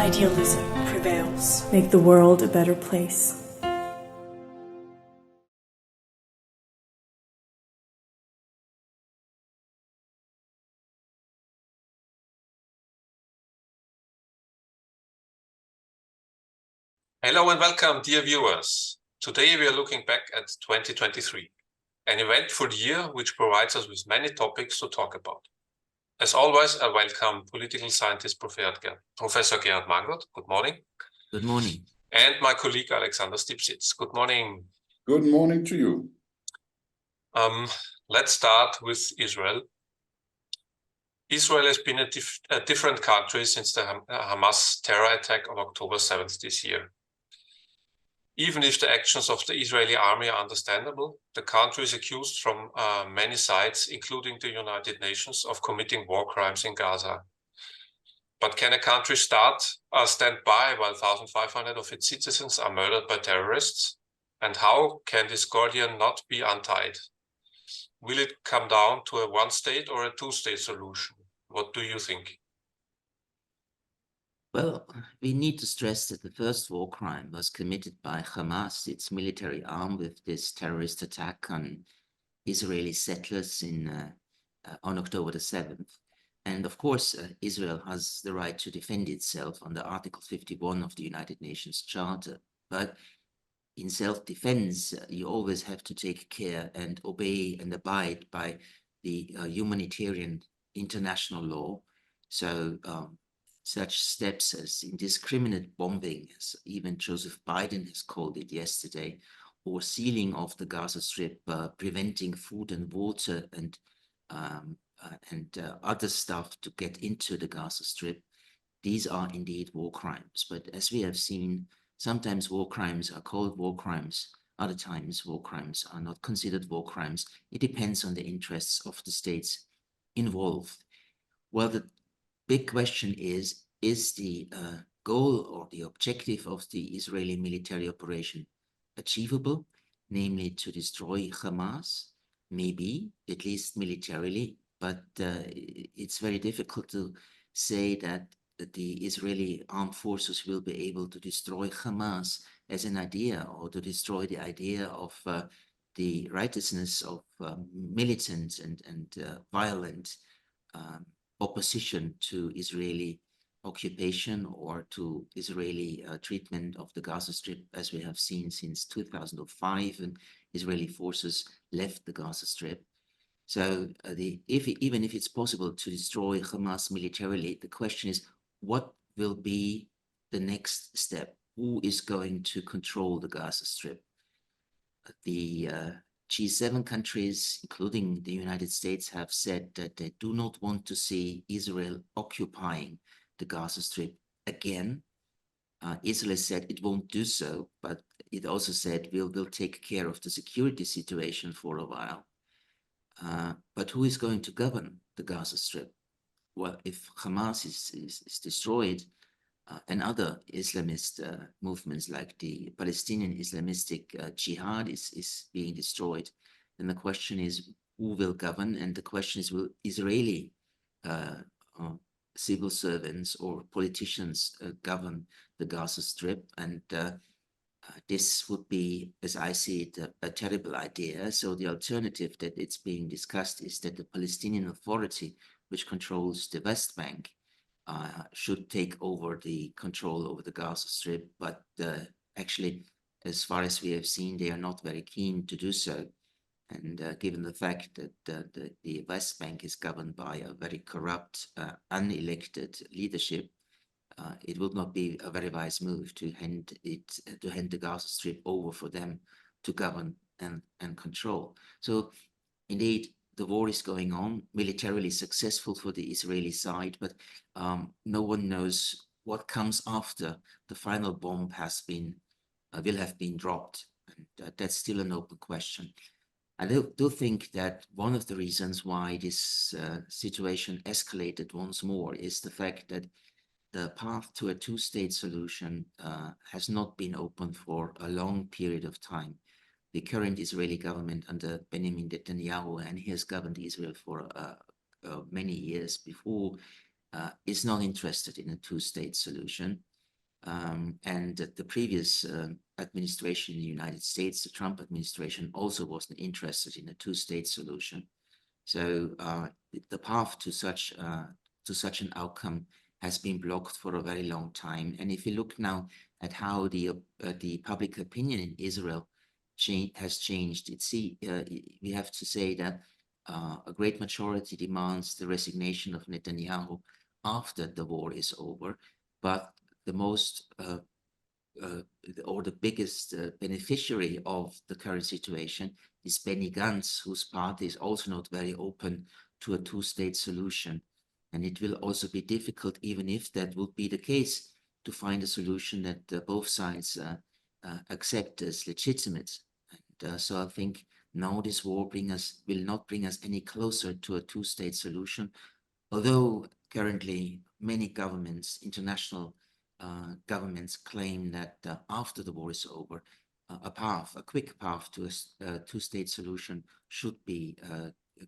Idealism prevails. Make the world a better place. Hello and welcome, dear viewers. Today we are looking back at 2023, an eventful year which provides us with many topics to talk about. As always, I welcome political scientist Professor Gerhard Mangold. Good morning. Good morning. And my colleague Alexander Stipsitz. Good morning. Good morning to you. Let's start with Israel. Israel has been a different country since the Hamas terror attack on October 7th this year. Even if the actions of the Israeli army are understandable, the country is accused from many sides, including the United Nations, of committing war crimes in Gaza. But can a country stand by while 1,500 of its citizens are murdered by terrorists? And how can this Gordian knot be untied? Will it come down to a one-state or a two-state solution? What do you think? Well, we need to stress that the first war crime was committed by Hamas, its military arm, with this terrorist attack on Israeli settlers on October the 7th. And of course, Israel has the right to defend itself under Article 51 of the United Nations Charter. But in self-defense, you always have to take care and obey and abide by the humanitarian international law. So such steps as indiscriminate bombing, as even Joseph Biden has called it yesterday, or sealing of the Gaza Strip, preventing food and water and other stuff to get into the Gaza Strip, these are indeed war crimes. But as we have seen, sometimes war crimes are called war crimes. Other times war crimes are not considered war crimes. It depends on the interests of the states involved. Well, the big question is the goal or the objective of the Israeli military operation achievable, namely to destroy Hamas? Maybe, at least militarily, but it's very difficult to say that the Israeli armed forces will be able to destroy Hamas as an idea, or to destroy the idea of the righteousness of militant and violent opposition to Israeli occupation or to Israeli treatment of the Gaza Strip, as we have seen since 2005, and Israeli forces left the Gaza Strip. So even if it's possible to destroy Hamas militarily, the question is, what will be the next step? Who is going to control the Gaza Strip? The G7 countries, including the United States, have said that they do not want to see Israel occupying the Gaza Strip again. Israel said it won't do so, but it also said we'll take care of the security situation for a while. But who is going to govern the Gaza Strip? Well, if Hamas is destroyed, and other Islamist movements like the Palestinian Islamistic Jihad is being destroyed, then the question is, who will govern? And the question is, will Israeli civil servants or politicians govern the Gaza Strip? And this would be, as I see it, a terrible idea. So the alternative that it's being discussed is that the Palestinian Authority, which controls the West Bank, should take over the control over the Gaza Strip. But actually, as far as we have seen, they are not very keen to do so. And given the fact that the West Bank is governed by a very corrupt, unelected leadership, it would not be a very wise move to hand the Gaza Strip over for them to govern and control. So indeed, the war is going on, militarily successful for the Israeli side, but no one knows what comes after the final bomb will have been dropped. And that's still an open question. I do think that one of the reasons why this situation escalated once more is the fact that the path to a two-state solution has not been open for a long period of time. The current Israeli government under Benjamin Netanyahu, and he has governed Israel for many years before, is not interested in a two-state solution. And the previous administration in the United States, the Trump administration, also wasn't interested in a two-state solution. So the path to such an outcome has been blocked for a very long time. And if you look now at how the public opinion in Israel has changed, we have to say that a great majority demands the resignation of Netanyahu after the war is over. But the most or the biggest beneficiary of the current situation is Benny Gantz, whose party is also not very open to a two-state solution. And it will also be difficult, even if that would be the case, to find a solution that both sides accept as legitimate. And so I think now this war will not bring us any closer to a two-state solution, although currently many governments, international governments, claim that after the war is over, a quick path to a two-state solution should be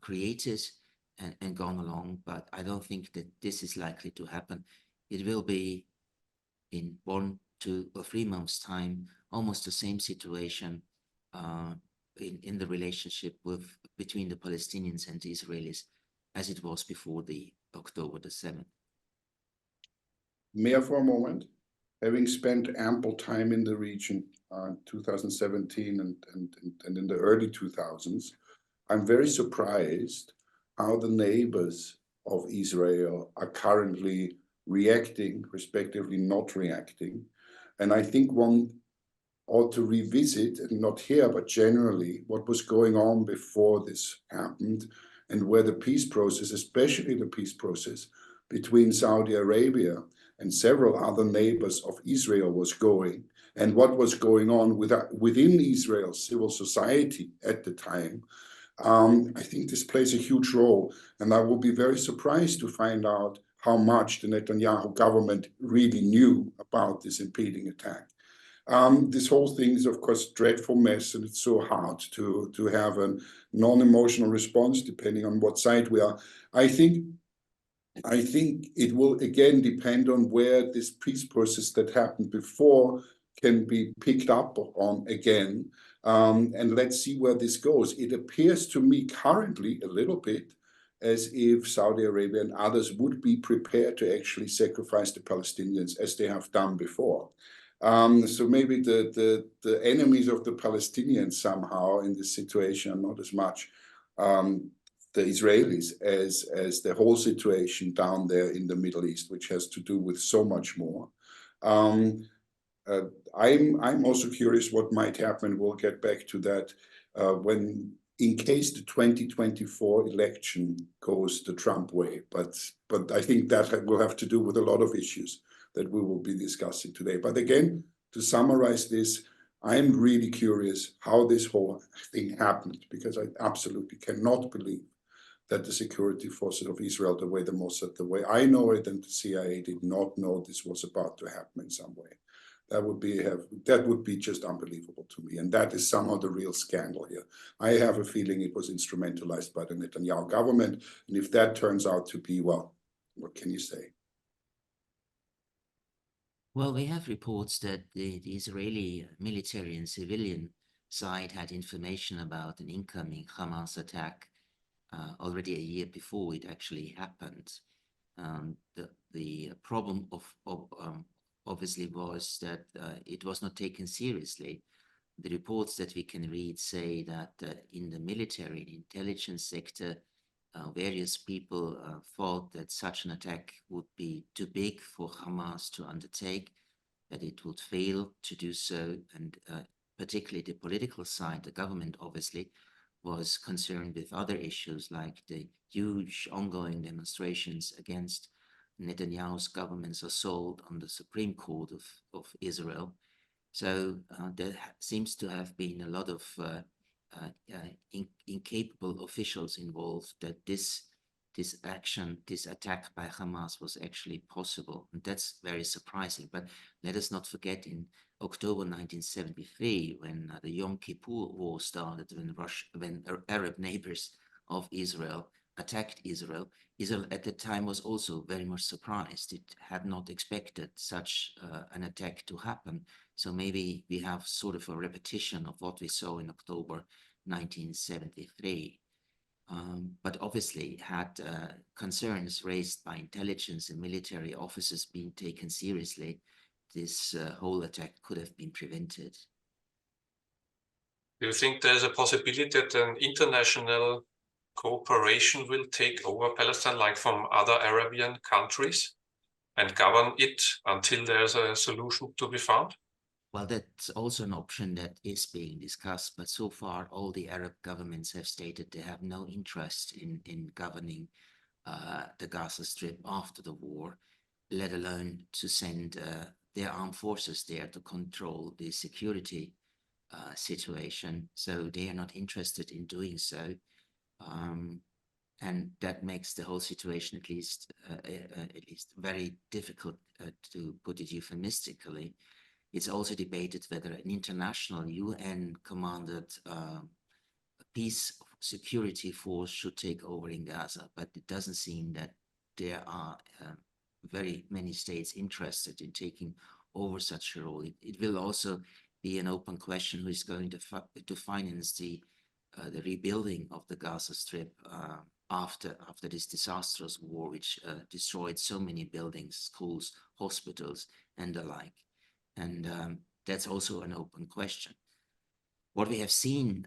created and gone along. But I don't think that this is likely to happen. It will be in 1, 2, or 3 months' time, almost the same situation in the relationship between the Palestinians and the Israelis as it was before the October the 7th. Mayor, for a moment, having spent ample time in the region 2017 and in the early 2000s, I'm very surprised how the neighbors of Israel are currently reacting, respectively not reacting. And I think one ought to revisit, and not here, but generally, what was going on before this happened, and where the peace process, especially the peace process between Saudi Arabia and several other neighbors of Israel was going, and what was going on within Israel's civil society at the time. I think this plays a huge role, and I will be very surprised to find out how much the Netanyahu government really knew about this impending attack. This whole thing is, of course, a dreadful mess, and it's so hard to have a non-emotional response depending on what side we are. I think it will again depend on where this peace process that happened before can be picked up on again. And let's see where this goes. It appears to me currently a little bit as if Saudi Arabia and others would be prepared to actually sacrifice the Palestinians as they have done before. So maybe the enemies of the Palestinians somehow in this situation are not as much the Israelis as the whole situation down there in the Middle East, which has to do with so much more. I'm also curious what might happen. We'll get back to that when, in case the 2024 election goes the Trump way. But I think that will have to do with a lot of issues that we will be discussing today. But again, to summarize this, I'm really curious how this whole thing happened, because I absolutely cannot believe that the security forces of Israel, the way I know it, and the CIA did not know this was about to happen in some way. That would be just unbelievable to me. And that is somehow the real scandal here. I have a feeling it was instrumentalized by the Netanyahu government. And if that turns out to be, well, what can you say? Well, we have reports that the Israeli military and civilian side had information about an incoming Hamas attack already a year before it actually happened. The problem obviously was that it was not taken seriously. The reports that we can read say that in the military and intelligence sector, various people thought that such an attack would be too big for Hamas to undertake, that it would fail to do so, and particularly the political side, the government obviously, was concerned with other issues like the huge ongoing demonstrations against Netanyahu's government's assault on the Supreme Court of Israel. So there seems to have been a lot of incapable officials involved that this attack by Hamas was actually possible. And that's very surprising. But let us not forget, in October 1973, when the Yom Kippur War started, when Arab neighbors of Israel attacked Israel, Israel at the time was also very much surprised. It had not expected such an attack to happen. So maybe we have sort of a repetition of what we saw in October 1973. But obviously, had concerns raised by intelligence and military officers been taken seriously, this whole attack could have been prevented. Do you think there's a possibility that an international cooperation will take over Palestine, like from other Arabian countries, and govern it until there's a solution to be found? Well, that's also an option that is being discussed, but so far all the Arab governments have stated they have no interest in governing the Gaza Strip after the war, let alone to send their armed forces there to control the security situation. So they are not interested in doing so. And that makes the whole situation at least very difficult, to put it euphemistically. It's also debated whether an international UN-commanded peace security force should take over in Gaza, but it doesn't seem that there are very many states interested in taking over such a role. It will also be an open question who is going to finance the rebuilding of the Gaza Strip after this disastrous war, which destroyed so many buildings, schools, hospitals, and the like. And that's also an open question. What we have seen,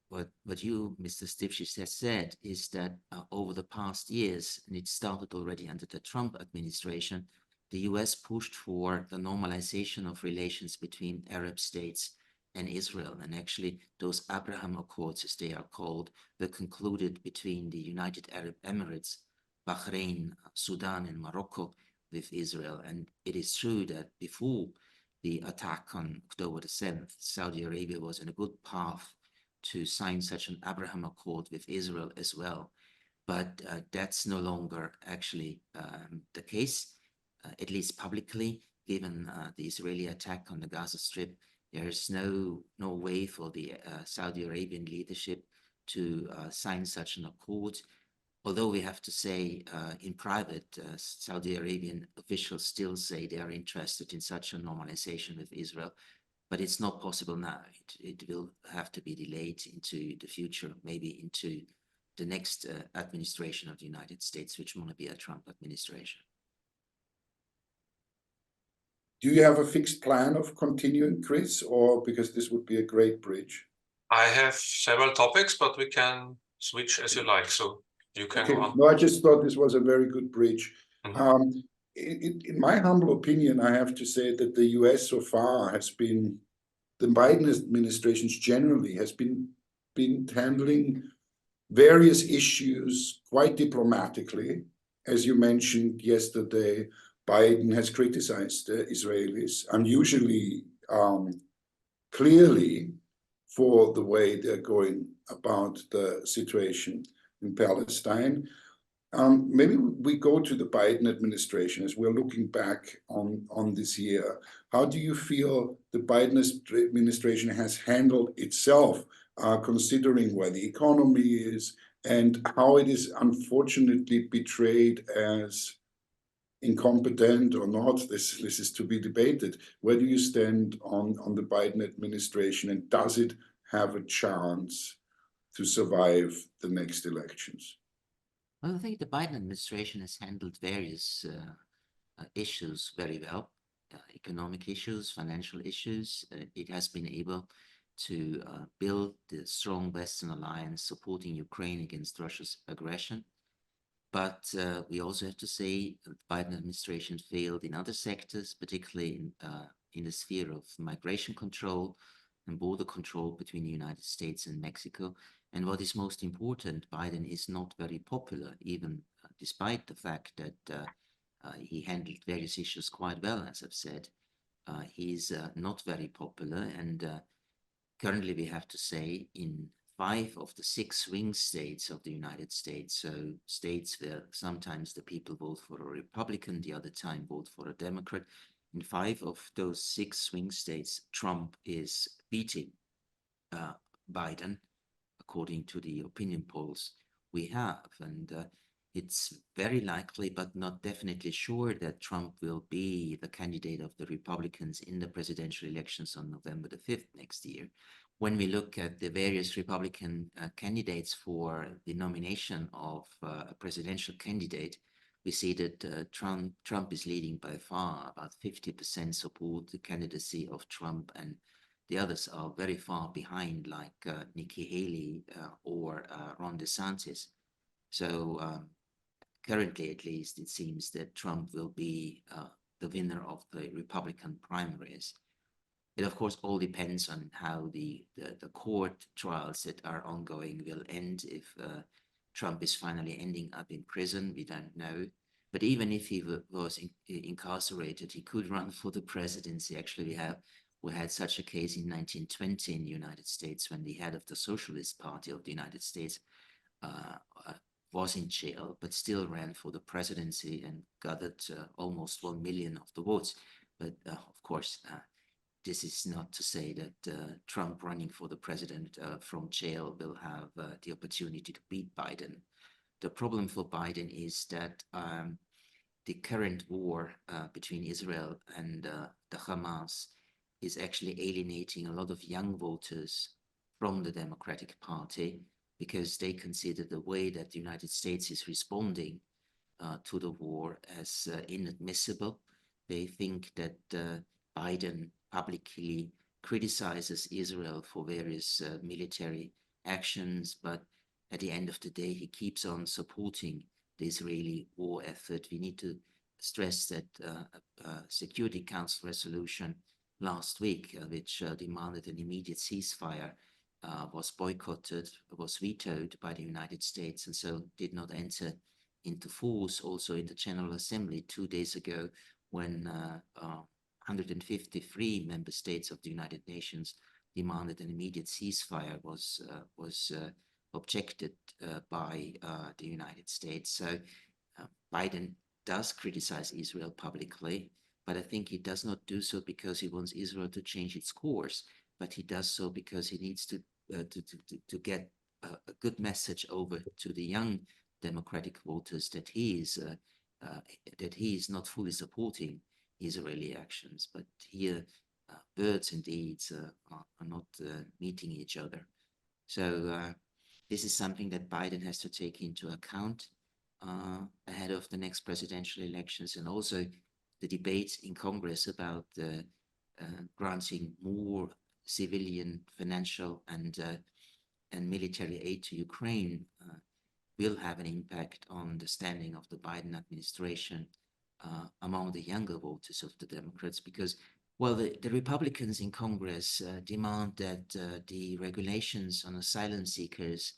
what you, Mr. Stipchis, has said, is that over the past years, and it started already under the Trump administration, the US pushed for the normalization of relations between Arab states and Israel. And actually, those Abraham Accords, as they are called, were concluded between the United Arab Emirates, Bahrain, Sudan, and Morocco with Israel. And it is true that before the attack on October the 7th, Saudi Arabia was in a good path to sign such an Abraham Accord with Israel as well. But that's no longer actually the case, at least publicly, given the Israeli attack on the Gaza Strip. There is no way for the Saudi Arabian leadership to sign such an accord. Although we have to say in private, Saudi Arabian officials still say they are interested in such a normalization with Israel, but it's not possible now. It will have to be delayed into the future, maybe into the next administration of the United States, which will be a Trump administration. Do you have a fixed plan of continuing, Chris, or because this would be a great bridge? I have several topics, but we can switch as you like. So you can go on. No, I just thought this was a very good bridge. In my humble opinion, I have to say that the US so far has been, the Biden administrations generally has been handling various issues quite diplomatically. As you mentioned yesterday, Biden has criticized the Israelis unusually clearly for the way they're going about the situation in Palestine. Maybe we go to the Biden administration as we're looking back on this year. How do you feel the Biden administration has handled itself, considering where the economy is and how it is unfortunately betrayed as incompetent or not? This is to be debated. Where do you stand on the Biden administration, and does it have a chance to survive the next elections? Well, I think the Biden administration has handled various issues very well, economic issues, financial issues. It has been able to build the strong Western alliance supporting Ukraine against Russia's aggression. But we also have to say the Biden administration failed in other sectors, particularly in the sphere of migration control and border control between the United States and Mexico. And what is most important, Biden is not very popular, even despite the fact that he handled various issues quite well, as I've said. He's not very popular. And currently, we have to say, in 5 of the 6 swing states of the United States, so states where sometimes the people vote for a Republican, the other time vote for a Democrat, in 5 of those 6 swing states, Trump is beating Biden, according to the opinion polls, we have. And it's very likely, but not definitely sure, that Trump will be the candidate of the Republicans in the presidential elections on November the 5th next year. When we look at the various Republican candidates for the nomination of a presidential candidate, we see that Trump is leading by far. About 50% support the candidacy of Trump, and the others are very far behind, like Nikki Haley or Ron DeSantis. So currently, at least, it seems that Trump will be the winner of the Republican primaries. It, of course, all depends on how the court trials that are ongoing will end. If Trump is finally ending up in prison, we don't know. But even if he was incarcerated, he could run for the presidency. Actually, we had such a case in 1920 in the United States, when the head of the Socialist Party of the United States was in jail, but still ran for the presidency and gathered almost 1 million of the votes. But of course, this is not to say that Trump running for the president from jail will have the opportunity to beat Biden. The problem for Biden is that the current war between Israel and the Hamas is actually alienating a lot of young voters from the Democratic Party, because they consider the way that the United States is responding to the war as inadmissible. They think that Biden publicly criticizes Israel for various military actions, but at the end of the day, he keeps on supporting the Israeli war effort. We need to stress that a Security Council resolution last week, which demanded an immediate ceasefire, was boycotted, was vetoed by the United States, and so did not enter into force. Also in the General Assembly 2 days ago, when 153 member states of the United Nations demanded an immediate ceasefire, was objected by the United States. So Biden does criticize Israel publicly, but I think he does not do so because he wants Israel to change its course, but he does so because he needs to get a good message over to the young Democratic voters that he is not fully supporting Israeli actions. But here, words and deeds are not meeting each other. So this is something that Biden has to take into account ahead of the next presidential elections, and also the debates in Congress about granting more civilian, financial, and military aid to Ukraine will have an impact on the standing of the Biden administration among the younger voters of the Democrats, because, well, the Republicans in Congress demand that the regulations on asylum seekers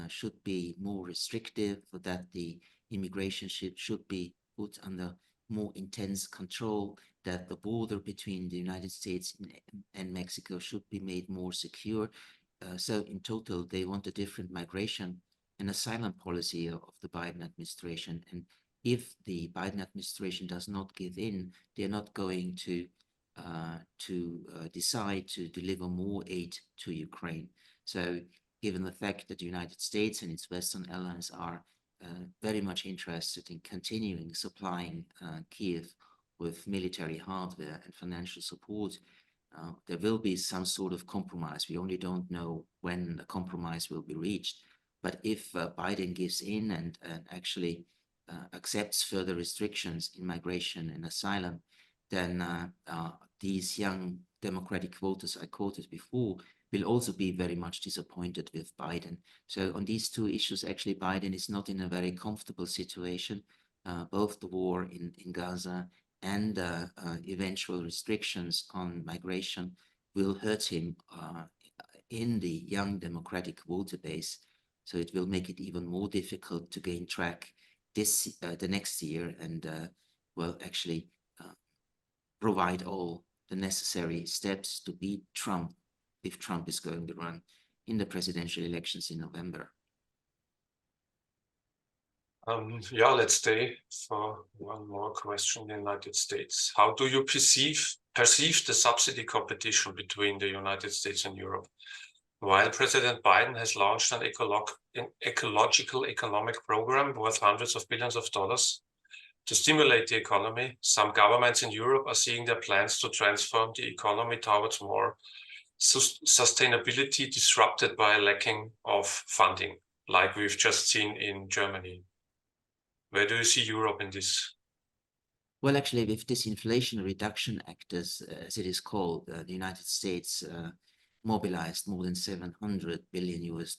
should be more restrictive, that the immigration should be put under more intense control, that the border between the United States and Mexico should be made more secure. So in total, they want a different migration and asylum policy of the Biden administration. And if the Biden administration does not give in, they're not going to decide to deliver more aid to Ukraine. So given the fact that the United States and its Western allies are very much interested in continuing supplying Kiev with military hardware and financial support, there will be some sort of compromise. We only don't know when a compromise will be reached. But if Biden gives in and actually accepts further restrictions in migration and asylum, then these young Democratic voters I quoted before will also be very much disappointed with Biden. So on these two issues, actually, Biden is not in a very comfortable situation. Both the war in Gaza and eventual restrictions on migration will hurt him in the young Democratic voter base. So it will make it even more difficult to gain track the next year and, well, actually provide all the necessary steps to beat Trump if Trump is going to run in the presidential elections in November. Yeah, let's stay for one more question in the United States. How do you perceive the subsidy competition between the United States and Europe? while President Biden has launched an ecological economic program worth hundreds of billions of dollars to stimulate the economy, some governments in Europe are seeing their plans to transform the economy towards more sustainability disrupted by a lacking of funding, like we've just seen in Germany. Where do you see Europe in this? Well, actually, with this Inflation Reduction Act, as it is called, the United States mobilized more than $700 billion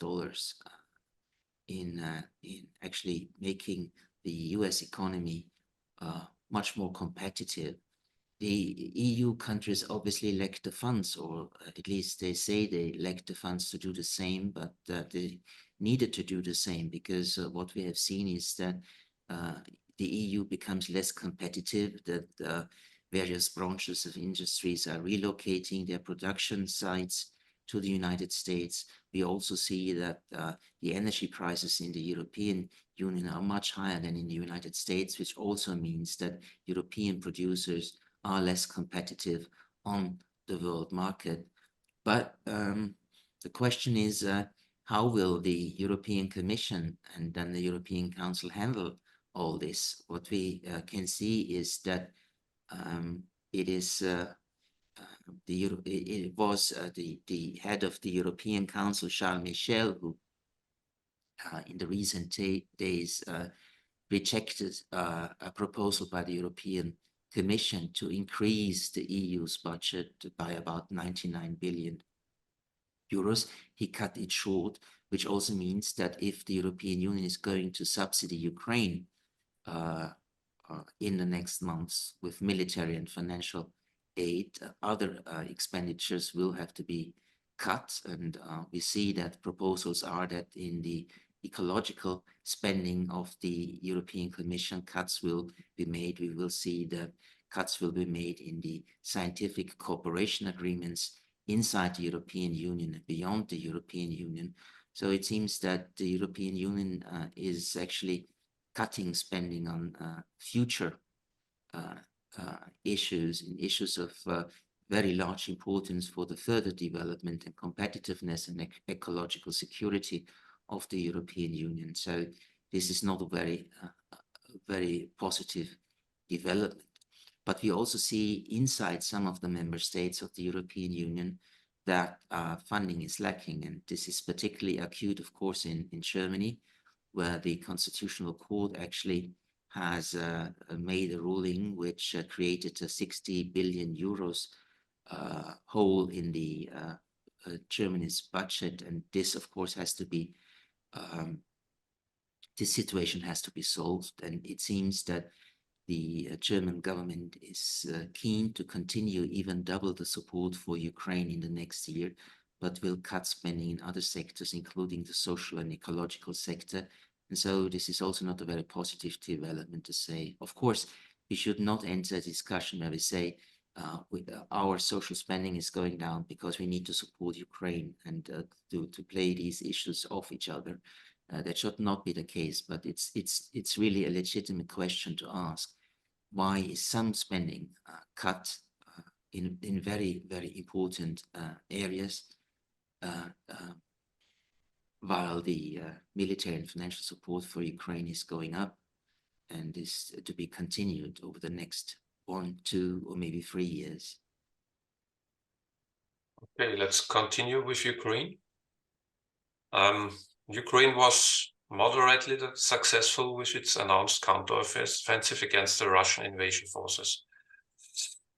in actually making the US economy much more competitive. The EU countries obviously lack the funds, or at least they say they lack the funds to do the same, but they needed to do the same, because what we have seen is that the EU becomes less competitive, that various branches of industries are relocating their production sites to the United States. We also see that the energy prices in the European Union are much higher than in the United States, which also means that European producers are less competitive on the world market. But the question is, how will the European Commission and then the European Council handle all this? What we can see is that it was the head of the European Council, Charles Michel, who in the recent days rejected a proposal by the European Commission to increase the EU's budget by about 99 billion euros. He cut it short, which also means that if the European Union is going to subsidy Ukraine in the next months with military and financial aid, other expenditures will have to be cut. And we see that proposals are that in the ecological spending of the European Commission, cuts will be made. We will see that cuts will be made in the scientific cooperation agreements inside the European Union and beyond the European Union. So it seems that the European Union is actually cutting spending on future issues of very large importance for the further development and competitiveness and ecological security of the European Union. So this is not a very positive development. But we also see inside some of the member states of the European Union that funding is lacking. And this is particularly acute, of course, in Germany, where the Constitutional Court actually has made a ruling which created a 60 billion euros hole in the Germany's budget. And this, of course, has to be, this situation has to be solved. And it seems that the German government is keen to continue, even double the support for Ukraine in the next year, but will cut spending in other sectors, including the social and ecological sector. And so this is also not a very positive development to say. Of course, we should not enter a discussion where we say our social spending is going down because we need to support Ukraine and to play these issues off each other. That should not be the case, but it's really a legitimate question to ask. Why is some spending cut in very, very important areas, while the military and financial support for Ukraine is going up and is to be continued over the next 1, 2, or maybe 3 years? Okay, let's continue with Ukraine. Ukraine was moderately successful with its announced counteroffensive against the Russian invasion forces.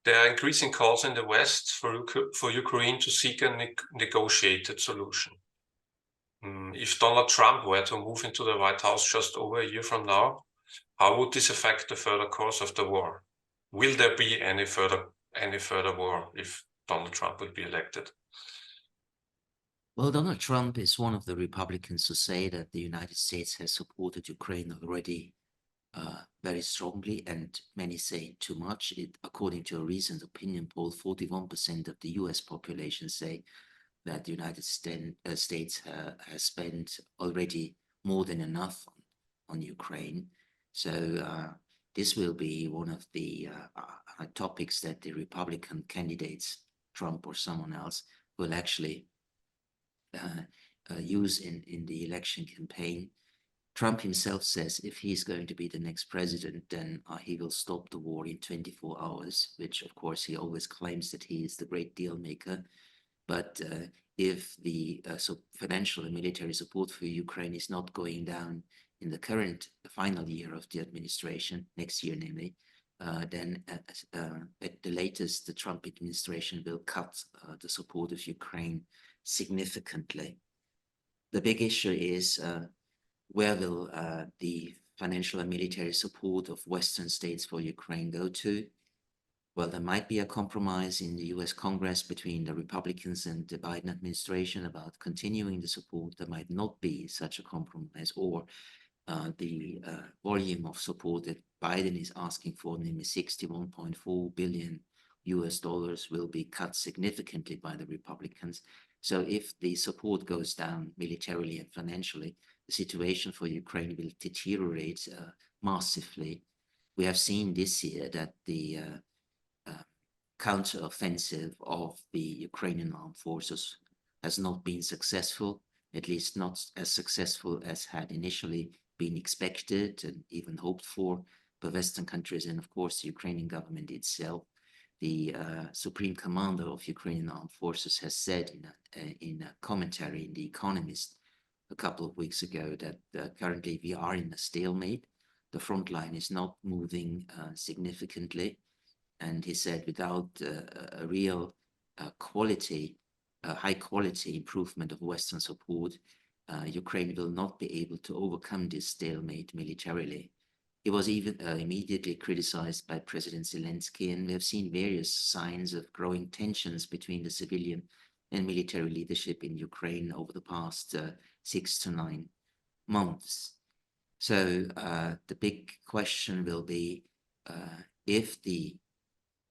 There are increasing calls in the West for Ukraine to seek a negotiated solution. If Donald Trump were to move into the White House just over a year from now, how would this affect the further course of the war? Will there be any further war if Donald Trump will be elected? Well, Donald Trump is one of the Republicans who say that the United States has supported Ukraine already very strongly, and many say too much. According to a recent opinion poll, 41% of the US population say that the United States has spent already more than enough on Ukraine. So this will be one of the topics that the Republican candidates, Trump or someone else, will actually use in the election campaign. Trump himself says if he's going to be the next president, then he will stop the war in 24 hours, which of course he always claims that he is the great deal maker. But if the financial and military support for Ukraine is not going down in the current final year of the administration, next year namely, then at the latest, the Trump administration will cut the support of Ukraine significantly. The big issue is where will the financial and military support of Western states for Ukraine go to? Well, there might be a compromise in the US Congress between the Republicans and the Biden administration about continuing the support. There might not be such a compromise, or the volume of support that Biden is asking for, namely $61.4 billion will be cut significantly by the Republicans. So if the support goes down militarily and financially, the situation for Ukraine will deteriorate massively. We have seen this year that the counteroffensive of the Ukrainian armed forces has not been successful, at least not as successful as had initially been expected and even hoped for by Western countries, and of course the Ukrainian government itself. The Supreme Commander of Ukrainian Armed Forces has said in a commentary in The Economist a couple of weeks ago that currently we are in a stalemate. The front line is not moving significantly. And he said without a real high quality improvement of Western support, Ukraine will not be able to overcome this stalemate militarily. He was even immediately criticized by President Zelensky, and we have seen various signs of growing tensions between the civilian and military leadership in Ukraine over the past 6 to 9 months. So the big question will be if the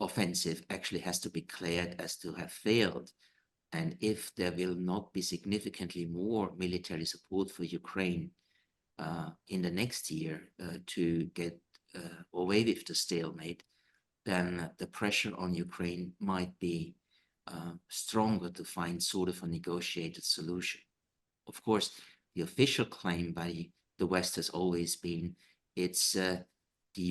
offensive actually has to be declared as to have failed, and if there will not be significantly more military support for Ukraine in the next year to get away with the stalemate, then the pressure on Ukraine might be stronger to find sort of a negotiated solution. Of course, the official claim by the West has always been it's the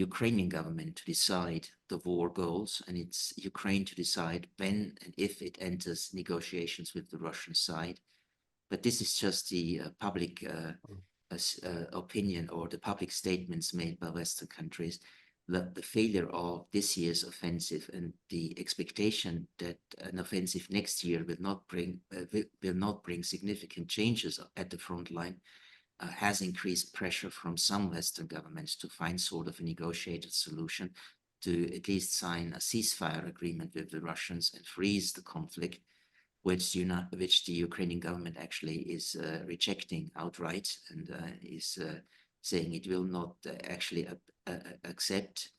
Ukrainian government to decide the war goals, and it's Ukraine to decide when and if it enters negotiations with the Russian side. But this is just the public opinion or the public statements made by Western countries. The failure of this year's offensive and the expectation that an offensive next year will not bring significant changes at the front line has increased pressure from some Western governments to find sort of a negotiated solution, to at least sign a ceasefire agreement with the Russians and freeze the conflict, which the Ukrainian government actually is rejecting outright and is saying it will not actually accept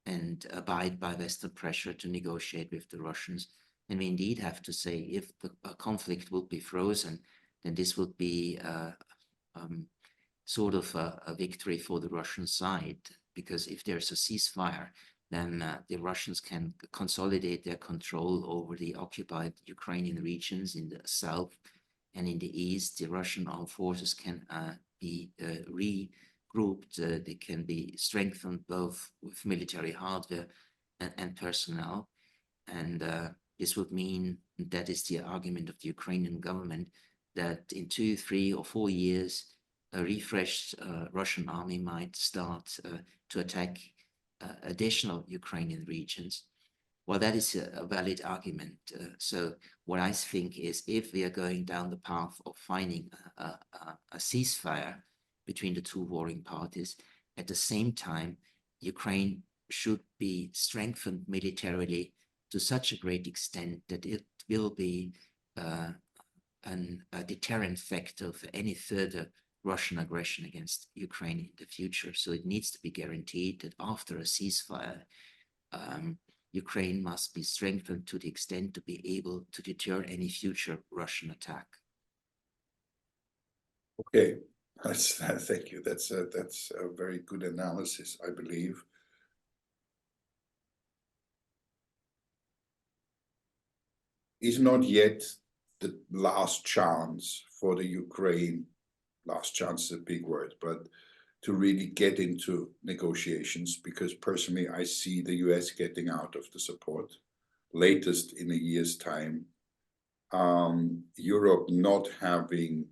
and abide by Western pressure to negotiate with the Russians. And we indeed have to say, if the conflict would be frozen, then this would be sort of a victory for the Russian side, because if there's a ceasefire, then the Russians can consolidate their control over the occupied Ukrainian regions in the south and in the east. The Russian armed forces can be regrouped. They can be strengthened both with military hardware and personnel. And this would mean, that is the argument of the Ukrainian government, that in 2, 3, or 4 years, a refreshed Russian army might start to attack additional Ukrainian regions. Well, that is a valid argument. So what I think is, if we are going down the path of finding a ceasefire between the two warring parties, at the same time, Ukraine should be strengthened militarily to such a great extent that it will be a deterrent factor for any further Russian aggression against Ukraine in the future. So it needs to be guaranteed that after a ceasefire, Ukraine must be strengthened to the extent to be able to deter any future Russian attack. Okay, thank you. That's a very good analysis, I believe. Is not yet the last chance for the Ukraine. Last chance is a big word, but to really get into negotiations, because personally I see the US getting out of the support latest in a year's time. Europe not having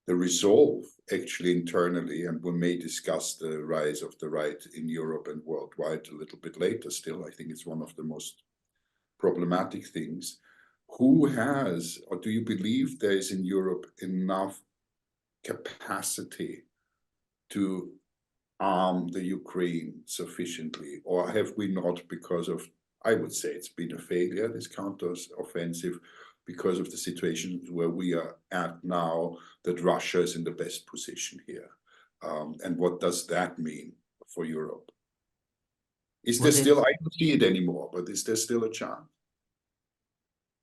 the resolve actually internally, and we may discuss the rise of the right in Europe and worldwide a little bit later still. I think it's one of the most problematic things. Who has, or do you believe there is in Europe enough capacity to arm the Ukraine sufficiently? Or have we not, because of, I would say it's been a failure, this counter-offensive, because of the situation where we are at now, that Russia is in the best position here? And what does that mean for Europe? Is there still, I don't see it anymore, but is there still a chance?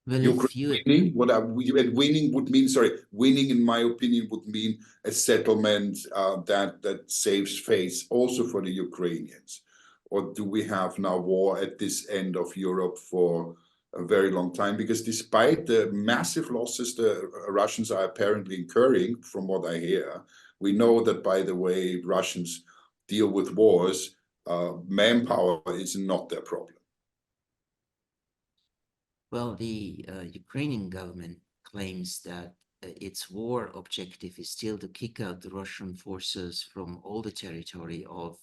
Well, winning, winning would mean, sorry, winning in my opinion would mean a settlement that saves face also for the Ukrainians. Or do we have now war at this end of Europe for a very long time? Because despite the massive losses the Russians are apparently incurring, from what I hear, we know that, by the way, Russians deal with wars, manpower is not their problem. Well, the Ukrainian government claims that its war objective is still to kick out the Russian forces from all the territory of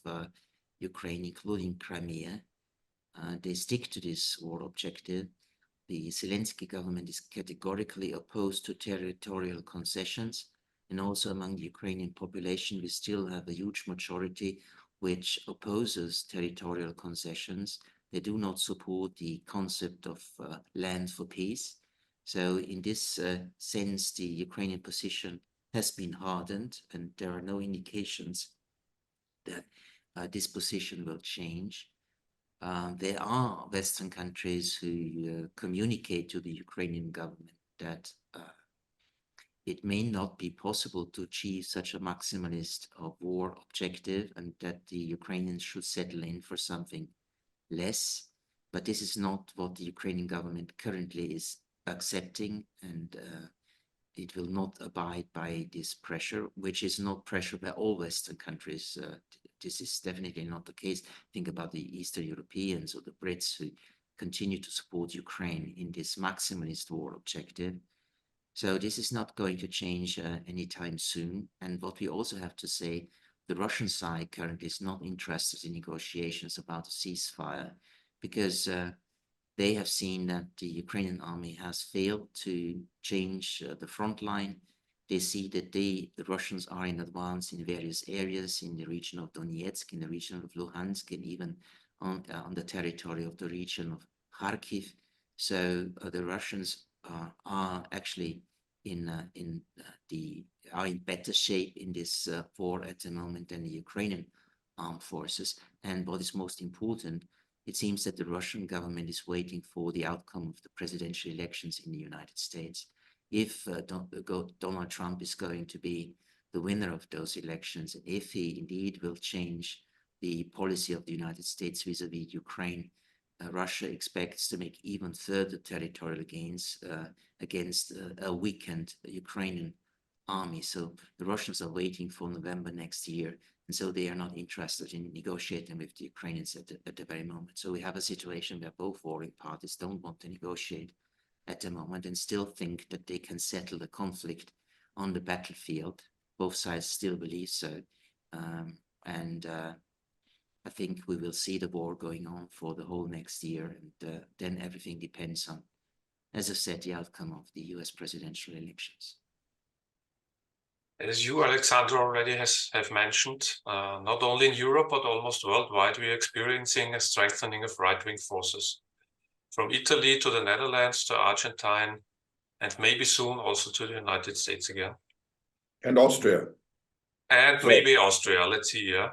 Ukraine, including Crimea. They stick to this war objective. The Zelensky government is categorically opposed to territorial concessions, and also among the Ukrainian population, we still have a huge majority which opposes territorial concessions. They do not support the concept of land for peace. So in this sense, the Ukrainian position has been hardened, and there are no indications that this position will change. There are Western countries who communicate to the Ukrainian government that it may not be possible to achieve such a maximalist war objective, and that the Ukrainians should settle in for something less. But this is not what the Ukrainian government currently is accepting, and it will not abide by this pressure, which is not pressure by all Western countries. This is definitely not the case. Think about the Eastern Europeans or the Brits who continue to support Ukraine in this maximalist war objective. So this is not going to change anytime soon. And what we also have to say, the Russian side currently is not interested in negotiations about a ceasefire, because they have seen that the Ukrainian army has failed to change the front line. They see that the Russians are in advance in various areas in the region of Donetsk, in the region of Luhansk, and even on the territory of the region of Kharkiv. So the Russians are actually in better shape in this war at the moment than the Ukrainian armed forces. And what is most important, it seems that the Russian government is waiting for the outcome of the presidential elections in the United States. If Donald Trump is going to be the winner of those elections, if he indeed will change the policy of the United States vis-a-vis Ukraine, Russia expects to make even further territorial gains against a weakened Ukrainian army. So the Russians are waiting for November next year, and so they are not interested in negotiating with the Ukrainians at the very moment. So we have a situation where both warring parties don't want to negotiate at the moment and still think that they can settle the conflict on the battlefield. Both sides still believe so. I think we will see the war going on for the whole next year, and then everything depends on, as I said, the outcome of the US presidential elections. As you, Alexander, already have mentioned, not only in Europe, but almost worldwide, we are experiencing a strengthening of right-wing forces. From Italy to the Netherlands to Argentina, and maybe soon also to the United States again. And Austria. And maybe Austria, let's see, yeah.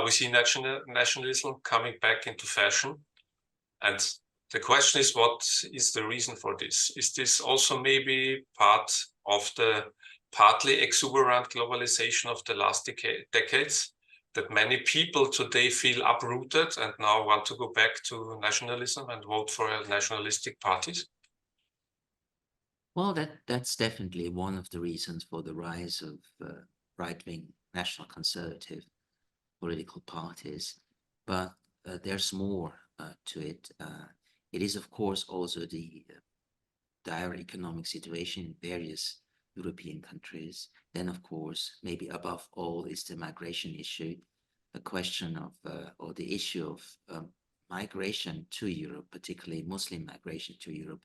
We see nationalism coming back into fashion. And the question is, what is the reason for this? Is this also maybe part of the partly exuberant globalization of the last decades, that many people today feel uprooted and now want to go back to nationalism and vote for nationalistic parties? Well, that's definitely one of the reasons for the rise of right-wing national conservative political parties. But there's more to it. It is, of course, also the dire economic situation in various European countries. Then, of course, maybe above all is the migration issue, the question of, or the issue of migration to Europe, particularly Muslim migration to Europe,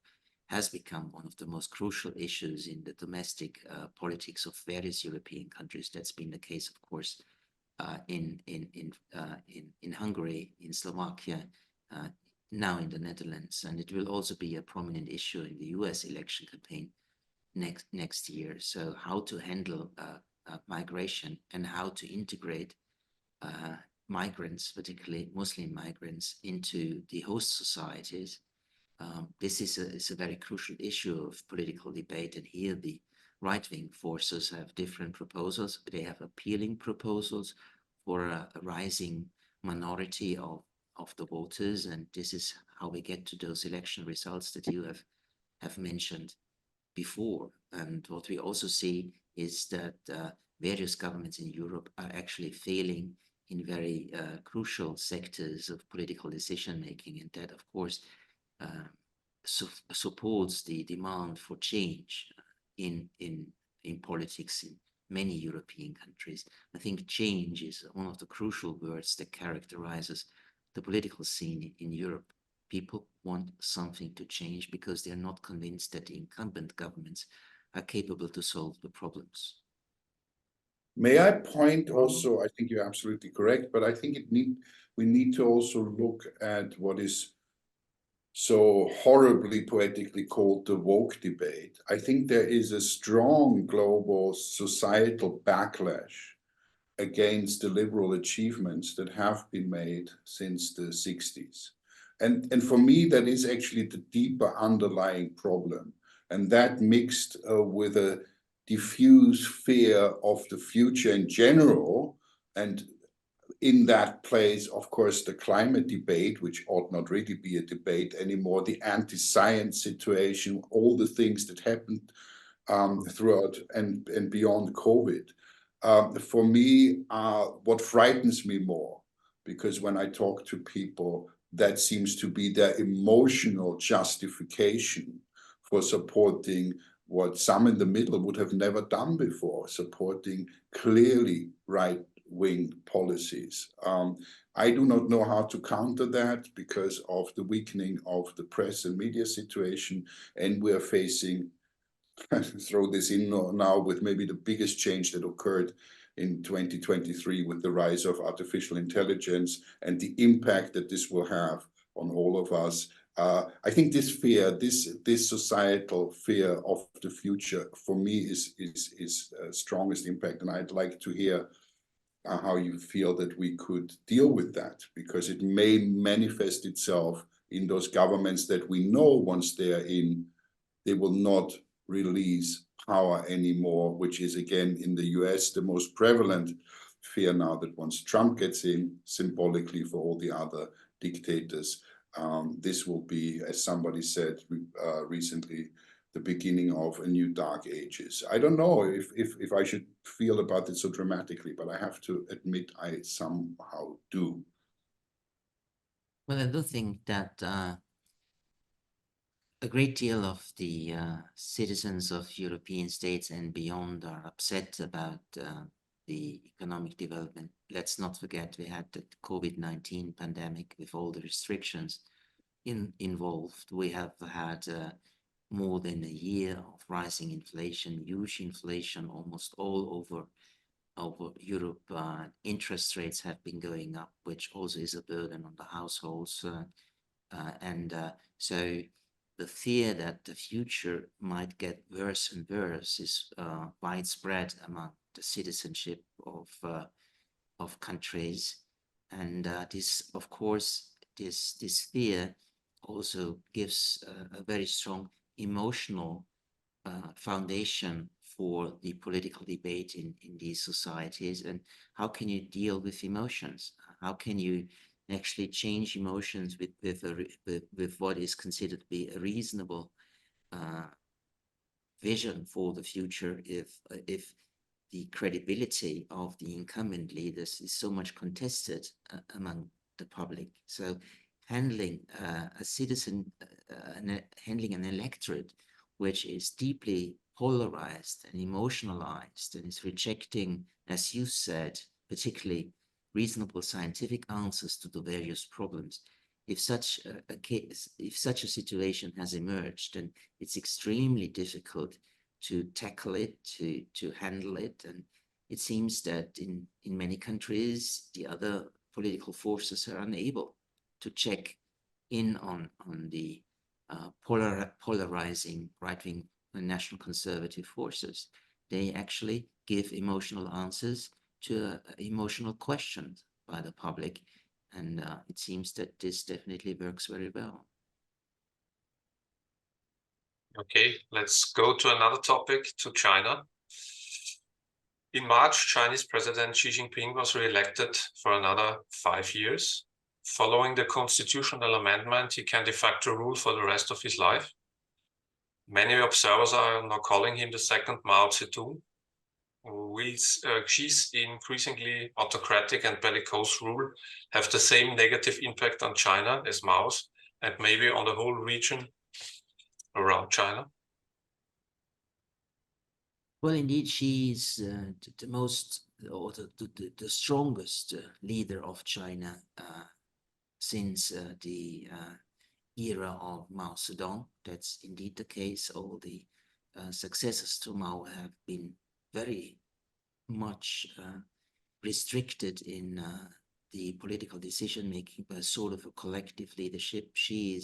has become one of the most crucial issues in the domestic politics of various European countries. That's been the case, of course, in Hungary, in Slovakia, now in the Netherlands, and it will also be a prominent issue in the US election campaign next year. So how to handle migration and how to integrate migrants, particularly Muslim migrants, into the host societies. This is a very crucial issue of political debate, and here the right-wing forces have different proposals. They have appealing proposals for a rising minority of the voters, and this is how we get to those election results that you have mentioned before. And what we also see is that various governments in Europe are actually failing in very crucial sectors of political decision making, and that, of course, supports the demand for change in politics in many European countries. I think change is one of the crucial words that characterizes the political scene in Europe. People want something to change because they're not convinced that the incumbent governments are capable to solve the problems. May I point also, I think you're absolutely correct, but I think we need to also look at what is so horribly poetically called the woke debate. I think there is a strong global societal backlash against the liberal achievements that have been made since the 60s. And for me, that is actually the deeper underlying problem. And that mixed with a diffuse fear of the future in general, and in that place, of course, the climate debate, which ought not really be a debate anymore, the anti-science situation, all the things that happened throughout and beyond COVID. For me, what frightens me more, because when I talk to people, that seems to be their emotional justification for supporting what some in the middle would have never done before, supporting clearly right-wing policies. I do not know how to counter that because of the weakening of the press and media situation, and we're facing throw this in now with maybe the biggest change that occurred in 2023 with the rise of artificial intelligence and the impact that this will have on all of us. I think this fear, this societal fear of the future, for me is strongest impact, and I'd like to hear how you feel that we could deal with that, because it may manifest itself in those governments that we know once they're in, they will not release power anymore, which is again in the US the most prevalent fear now, that once Trump gets in, symbolically for all the other dictators, this will be, as somebody said recently, the beginning of a new dark ages. I don't know if I should feel about it so dramatically, but I have to admit I somehow do. Well, I do think that a great deal of the citizens of European states and beyond are upset about the economic development. Let's not forget we had the COVID-19 pandemic with all the restrictions involved. We have had more than a year of rising inflation, huge inflation almost all over Europe. Interest rates have been going up, which also is a burden on the households. So the fear that the future might get worse and worse is widespread among the citizenship of countries, and this, of course, this fear also gives a very strong emotional foundation for the political debate in these societies. And how can you deal with emotions? How can you actually change emotions with what is considered to be a reasonable vision for the future if the credibility of the incumbent leaders is so much contested among the public. So handling a citizen, handling an electorate which is deeply polarized and emotionalized and is rejecting, as you said, particularly reasonable scientific answers to the various problems. If such a situation has emerged, then it's extremely difficult to tackle it, to handle it. And it seems that in many countries, the other political forces are unable to check in on the polarizing right-wing and national conservative forces. They actually give emotional answers to emotional questions by the public. And it seems that this definitely works very well. Okay, let's go to another topic, to China. In March, Chinese President Xi Jinping was re-elected for another 5 years. Following the constitutional amendment, he can de facto rule for the rest of his life. Many observers are now calling him the second Mao Zedong. Will Xi's increasingly autocratic and bellicose rule have the same negative impact on China as Mao's, and maybe on the whole region around China? Well, indeed, she's the most, or the strongest leader of China since the era of Mao Zedong. That's indeed the case. All the successors to Mao have been very much restricted in the political decision making by sort of a collective leadership. She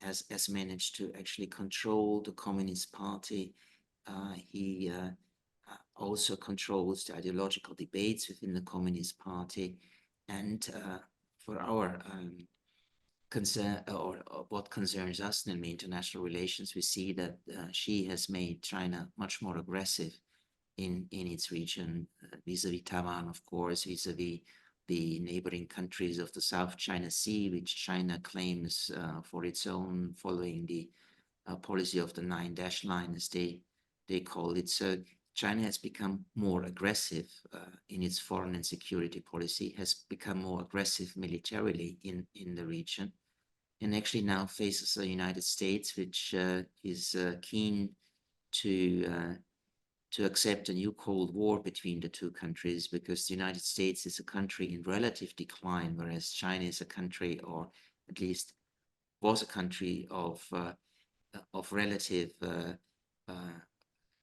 has managed to actually control the Communist Party. He also controls the ideological debates within the Communist Party. And for our concern, or what concerns us in international relations, we see that she has made China much more aggressive in its region, vis-a-vis Taiwan, of course, vis-a-vis the neighboring countries of the South China Sea, which China claims for its own, following the policy of the 9-dash line, as they call it. So China has become more aggressive in its foreign and security policy, has become more aggressive militarily in the region, and actually now faces the United States, which is keen to accept a new Cold War between the two countries, because the United States is a country in relative decline, whereas China is a country, or at least was a country of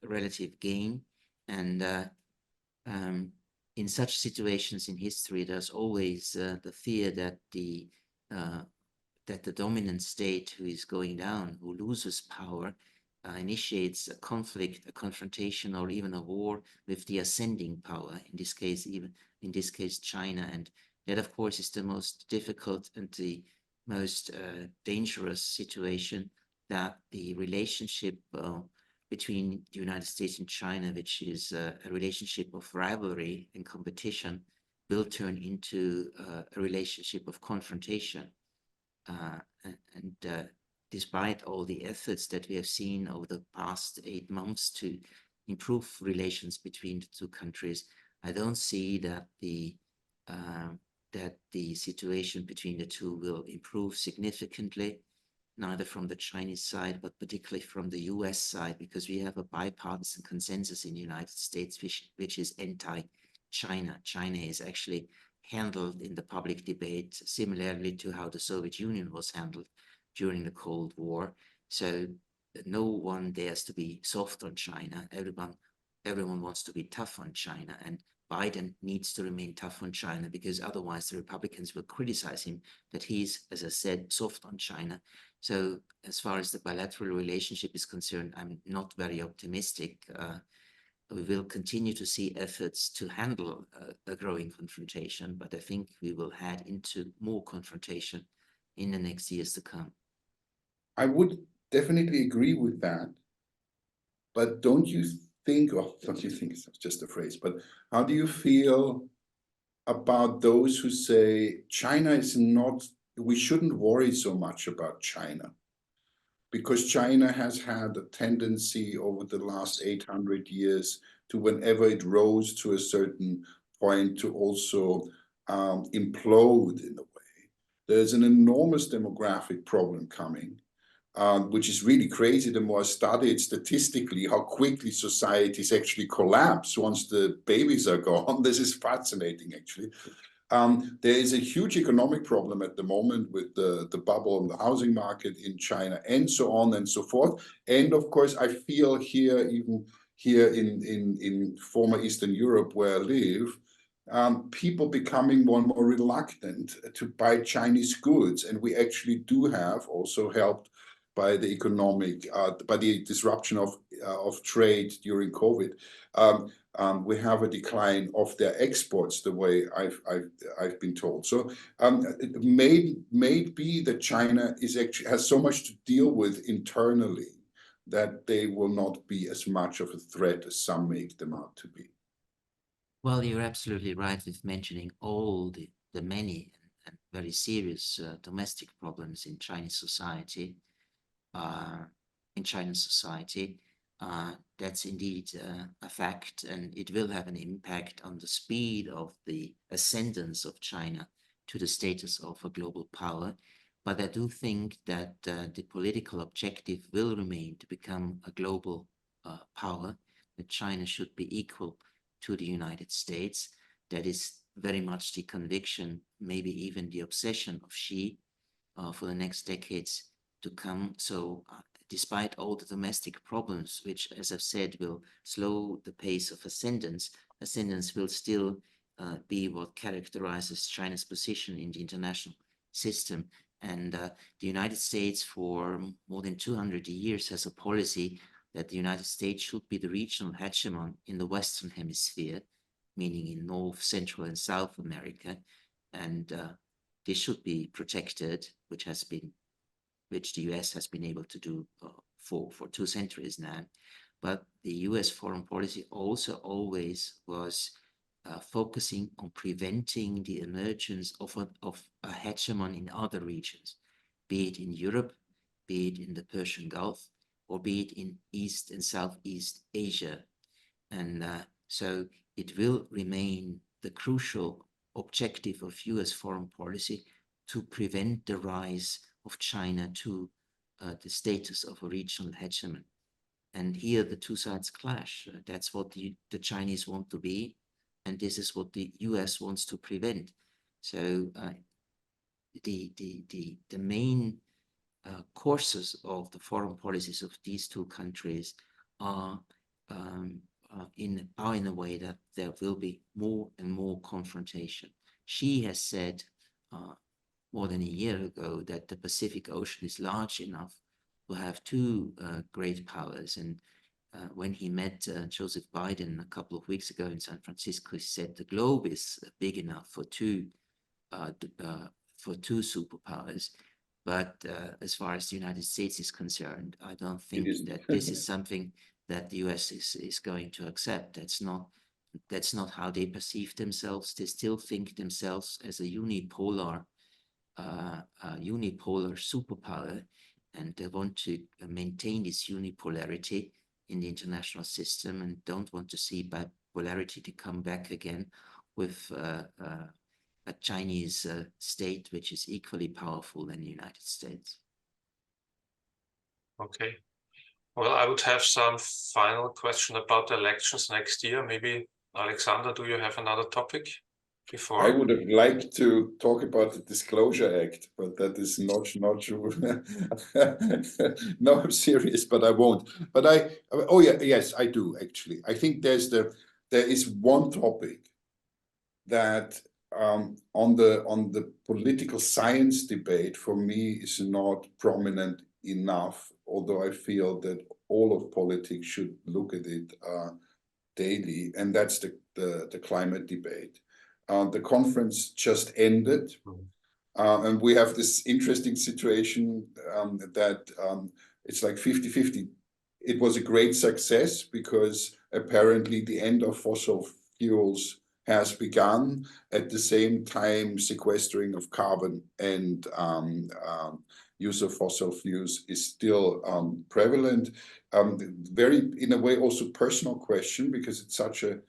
relative gain. And in such situations in history, there's always the fear that the dominant state who is going down, who loses power, initiates a conflict, a confrontation, or even a war with the ascending power, in this case China. And that, of course, is the most difficult and the most dangerous situation, that the relationship between the United States and China, which is a relationship of rivalry and competition, will turn into a relationship of confrontation. Despite all the efforts that we have seen over the past 8 months to improve relations between the two countries, I don't see that the situation between the two will improve significantly, neither from the Chinese side, but particularly from the US side, because we have a bipartisan consensus in the United States, which is anti-China. China is actually handled in the public debate similarly to how the Soviet Union was handled during the Cold War. So no one dares to be soft on China. Everyone wants to be tough on China, and Biden needs to remain tough on China, because otherwise the Republicans will criticize him that he's, as I said, soft on China. So as far as the bilateral relationship is concerned, I'm not very optimistic. We will continue to see efforts to handle a growing confrontation, but I think we will head into more confrontation in the next years to come. I would definitely agree with that, but don't you think, it's just a phrase, but how do you feel about those who say China is not, we shouldn't worry so much about China? because China has had a tendency over the last 800 years to, whenever it rose to a certain point, to also implode in a way. There's an enormous demographic problem coming, which is really crazy. The more I study it statistically, how quickly societies actually collapse once the babies are gone. This is fascinating, actually. There is a huge economic problem at the moment with the bubble on the housing market in China, and so on and so forth. And of course, I feel here, even here in former Eastern Europe where I live, people becoming more and more reluctant to buy Chinese goods. And we actually do have, also helped by the economic, by the disruption of trade during COVID, we have a decline of their exports, the way I've been told. So it may be that China has so much to deal with internally that they will not be as much of a threat as some make them out to be. Well, you're absolutely right with mentioning all the many and very serious domestic problems in Chinese society. That's indeed a fact, and it will have an impact on the speed of the ascendance of China to the status of a global power. But I do think that the political objective will remain to become a global power, that China should be equal to the United States. That is very much the conviction, maybe even the obsession of Xi for the next decades to come. So despite all the domestic problems, which, as I've said, will slow the pace of ascendance will still be what characterizes China's position in the international system. And the United States, for more than 200 years, has a policy that the United States should be the regional hegemon in the Western Hemisphere, meaning in North, Central, and South America. And this should be protected, which the US has been able to do for 2 centuries now. But the US foreign policy also always was focusing on preventing the emergence of a hegemon in other regions, be it in Europe, be it in the Persian Gulf, or be it in East and Southeast Asia. And so it will remain the crucial objective of US foreign policy to prevent the rise of China to the status of a regional hegemon. And here the two sides clash. That's what the Chinese want to be, and this is what the US wants to prevent. So the main courses of the foreign policies of these two countries are in a way that there will be more and more confrontation. Xi has said more than a year ago that the Pacific Ocean is large enough to have 2 great powers. And when he met Joseph Biden a couple of weeks ago in San Francisco, he said the globe is big enough for two superpowers. But as far as the United States is concerned, I don't think that this is something that the US is going to accept. That's not how they perceive themselves. They still think themselves as a unipolar superpower, and they want to maintain this unipolarity in the international system and don't want to see bipolarity to come back again with a Chinese state which is equally powerful than the United States. Okay. Well, I would have some final question about the elections next year. Maybe, Alexander, do you have another topic before? I would have liked to talk about the Disclosure Act, but that is not true. No, I'm serious, but I won't. But yes, I do actually. I think there is one topic that on the political science debate for me is not prominent enough, although I feel that all of politics should look at it daily, and that's the climate debate. The conference just ended, and we have this interesting situation that it's like 50-50. It was a great success because apparently the end of fossil fuels has begun. At the same time, sequestering of carbon and use of fossil fuels is still prevalent. Very, in a way, also personal question, because it's such a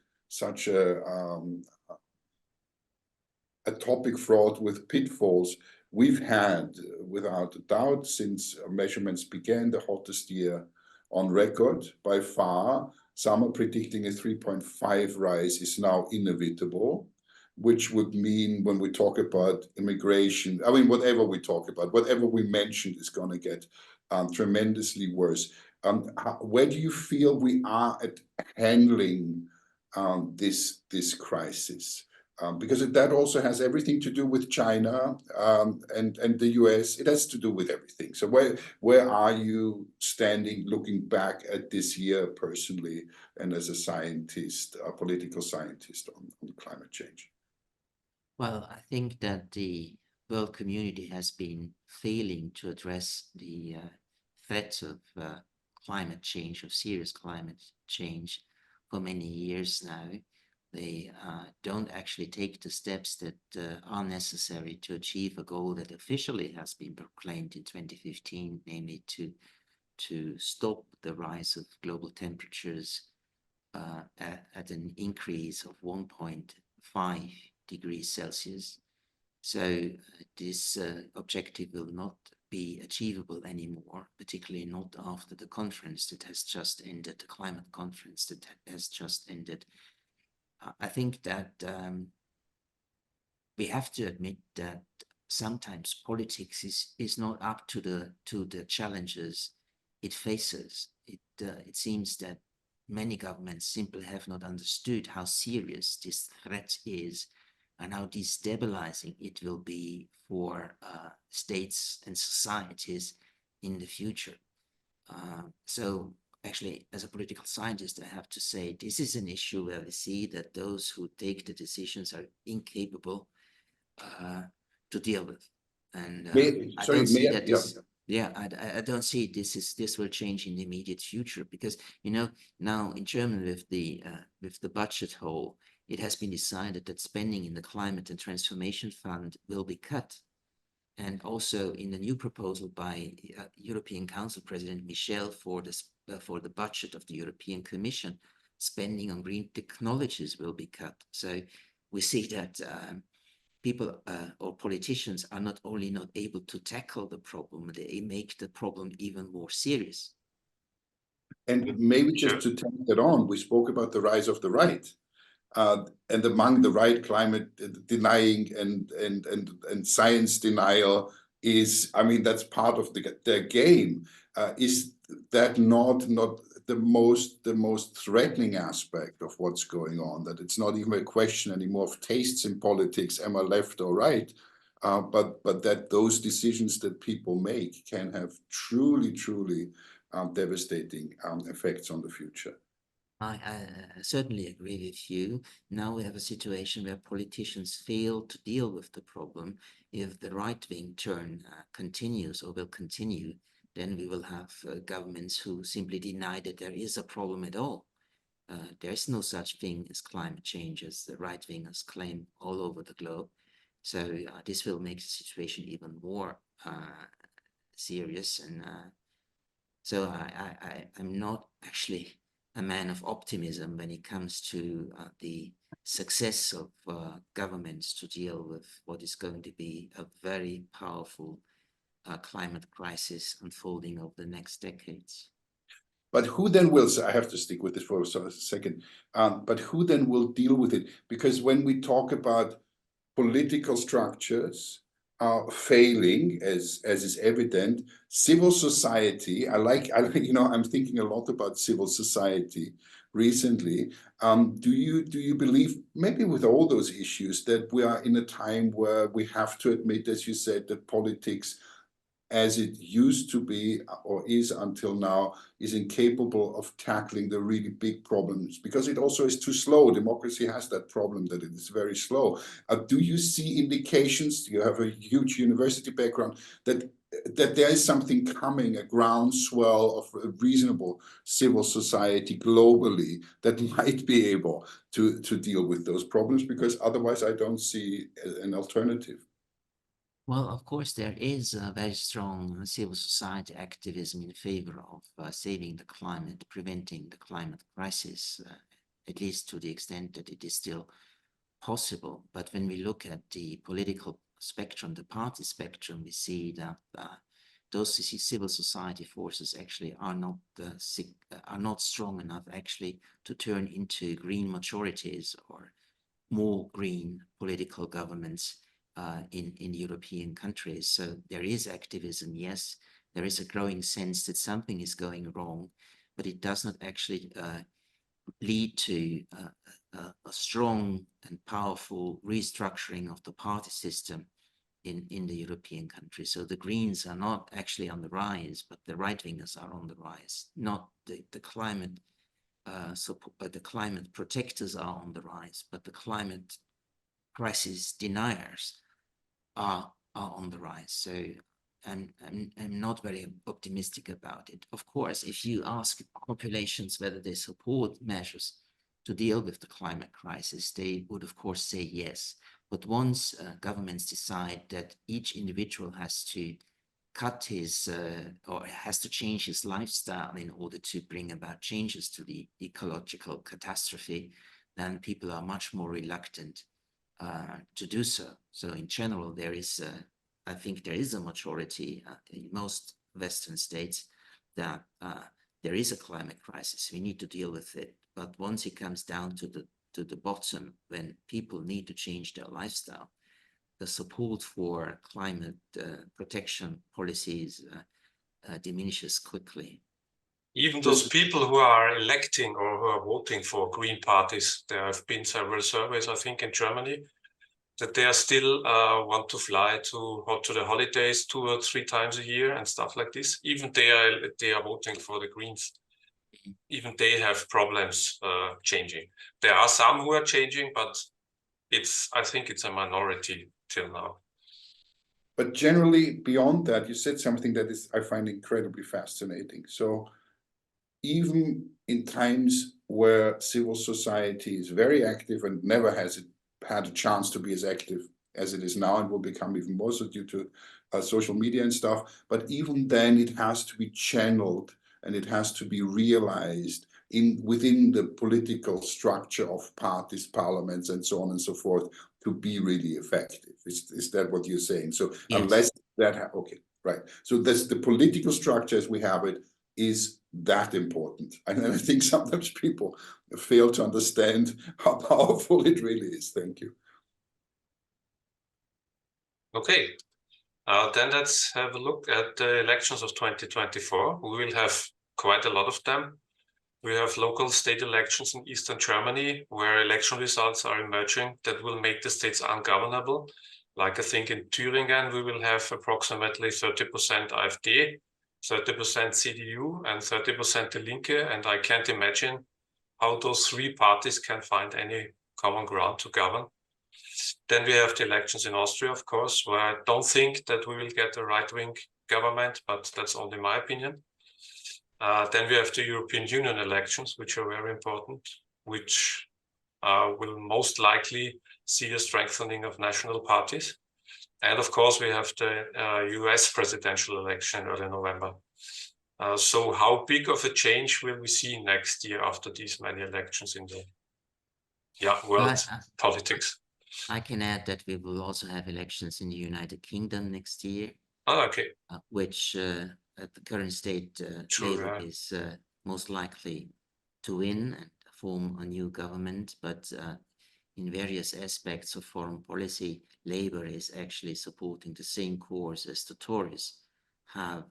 topic fraught with pitfalls. We've had, without a doubt, since measurements began, the hottest year on record by far. Some are predicting a 3.5 rise is now inevitable, which would mean when we talk about immigration, I mean, whatever we talk about, whatever we mentioned is going to get tremendously worse. Where do you feel we are at handling this crisis? Because that also has everything to do with China and the US. It has to do with everything. So where are you standing, looking back at this year personally and as a scientist, a political scientist on climate change? Well, I think that the world community has been failing to address the threats of climate change, of serious climate change, for many years now. They don't actually take the steps that are necessary to achieve a goal that officially has been proclaimed in 2015, namely to stop the rise of global temperatures at an increase of 1.5 degrees Celsius. So this objective will not be achievable anymore, particularly not after the conference that has just ended, the climate conference that has just ended. I think that we have to admit that sometimes politics is not up to the challenges it faces. It seems that many governments simply have not understood how serious this threat is and how destabilizing it will be for states and societies in the future. So actually, as a political scientist, I have to say this is an issue where we see that those who take the decisions are incapable to deal with. And I don't see that this. Yeah, I don't see this will change in the immediate future, because now in Germany with the budget hole, it has been decided that spending in the Climate and Transformation Fund will be cut. And also in the new proposal by European Council President Michel for the budget of the European Commission, spending on green technologies will be cut. So we see that people or politicians are not only not able to tackle the problem, they make the problem even more serious. And maybe just to take that on, we spoke about the rise of the right. And among the right, climate denying and science denial is, I mean, that's part of their game. Is that not the most threatening aspect of what's going on? That it's not even a question anymore of tastes in politics, am I left or right? But that those decisions that people make can have truly devastating effects on the future. I certainly agree with you. Now we have a situation where politicians fail to deal with the problem. If the right-wing turn continues or will continue, then we will have governments who simply deny that there is a problem at all. There is no such thing as climate change, as the right-wingers claim all over the globe. So this will make the situation even more serious. And so I'm not actually a man of optimism when it comes to the success of governments to deal with what is going to be a very powerful climate crisis unfolding over the next decades. But who then will, I have to stick with this for a second, but who then will deal with it? Because when we talk about political structures failing, as is evident, civil society, I'm thinking a lot about civil society recently. Do you believe, maybe with all those issues, that we are in a time where we have to admit, as you said, that politics as it used to be or is until now, is incapable of tackling the really big problems because it also is too slow. Democracy has that problem that it is very slow. Do you see indications, you have a huge university background, that there is something coming, a groundswell of a reasonable civil society globally that might be able to deal with those problems? Because otherwise I don't see an alternative. Well, of course, there is a very strong civil society activism in favor of saving the climate, preventing the climate crisis, at least to the extent that it is still possible. But when we look at the political spectrum, the party spectrum, we see that those civil society forces actually are not strong enough actually to turn into green majorities or more green political governments in European countries. So there is activism, yes. There is a growing sense that something is going wrong, but it does not actually lead to a strong and powerful restructuring of the party system in the European countries. So the Greens are not actually on the rise, but the right-wingers are on the rise, not the climate the climate protectors are on the rise, but the climate crisis deniers are on the rise. So I'm not very optimistic about it. Of course, if you ask populations whether they support measures to deal with the climate crisis, they would of course say yes. But once governments decide that each individual has to cut his or has to change his lifestyle in order to bring about changes to the ecological catastrophe, then people are much more reluctant to do so. So in general, there is, I think there is a majority in most Western states that there is a climate crisis. We need to deal with it. But once it comes down to the bottom, when people need to change their lifestyle, the support for climate protection policies diminishes quickly. Even those people who are electing or who are voting for green parties, there have been several surveys, I think, in Germany, that they are still want to fly to the holidays 2 or 3 times a year and stuff like this. Even they are voting for the Greens. Even they have problems changing. There are some who are changing, but I think it's a minority till now. But generally, beyond that, you said something that I find incredibly fascinating. So even in times where civil society is very active and never has had a chance to be as active as it is now and will become even more so due to social media and stuff, but even then it has to be channeled and it has to be realized within the political structure of parties, parliaments, and so on and so forth to be really effective. Is that what you're saying? So yes. Unless that, okay, right. So that's the political structure as we have it is that important. And I think sometimes people fail to understand how powerful it really is. Thank you. Okay, then let's have a look at the elections of 2024. We will have quite a lot of them. We have local state elections in Eastern Germany, where election results are emerging that will make the states ungovernable. Like I think in Thüringen, we will have approximately 30% AfD, 30% CDU, and 30% Die Linke. And I can't imagine how those 3 parties can find any common ground to govern. Then we have the elections in Austria, of course, where I don't think that we will get a right-wing government, but that's only my opinion. Then we have the European Union elections, which are very important, which will most likely see a strengthening of national parties. And of course, we have the US presidential election in early November. So how big of a change will we see next year after these many elections in the world politics? I can add that we will also have elections in the United Kingdom next year. Oh, okay. Which at the current state, Labour is most likely to win and form a new government. But in various aspects of foreign policy, Labour is actually supporting the same course as the Tories have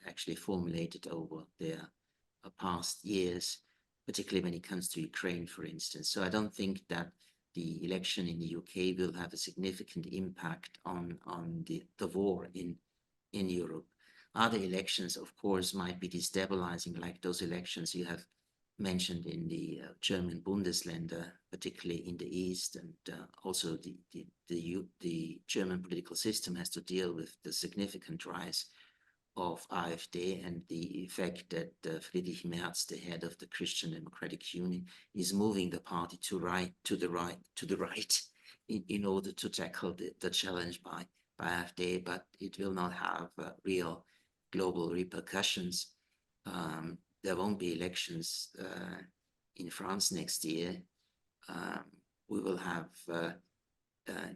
actually formulated over their past years, particularly when it comes to Ukraine, for instance. So I don't think that the election in the UK will have a significant impact on the war in Europe. Other elections, of course, might be destabilizing, like those elections you have mentioned in the German Bundesländer, particularly in the east, and also the German political system has to deal with the significant rise of AfD and the effect that Friedrich Merz, the head of the Christian Democratic Union, is moving the party to the right in order to tackle the challenge by AfD, but it will not have real global repercussions. There won't be elections in France next year. We will have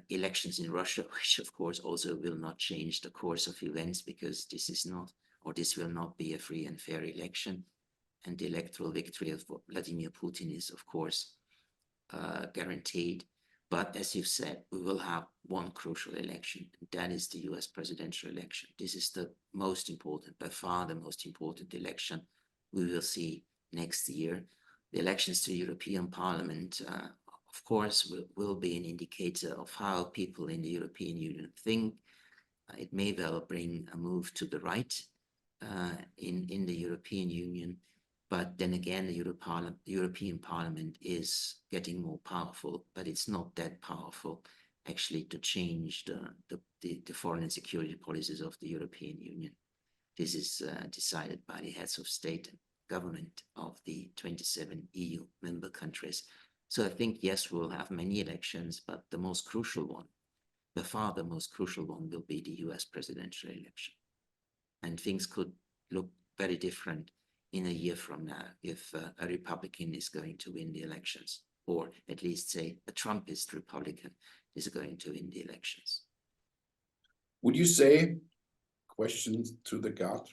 elections in Russia, which of course also will not change the course of events, because this will not be a free and fair election. And the electoral victory of Vladimir Putin is, of course, guaranteed. But as you've said, we will have one crucial election, and that is the US presidential election. This is the most important, by far the most important election we will see next year. The elections to the European Parliament, of course, will be an indicator of how people in the European Union think. It may well bring a move to the right in the European Union. But then again, the European Parliament is getting more powerful, but it's not that powerful actually to change the foreign and security policies of the European Union. This is decided by the heads of state and government of the 27 EU member countries. So I think, yes, we'll have many elections, but the most crucial one, by far the most crucial one, will be the US presidential election. And things could look very different in a year from now if a Republican is going to win the elections, or at least say a Trumpist Republican is going to win the elections. Would you say, questions to the gut,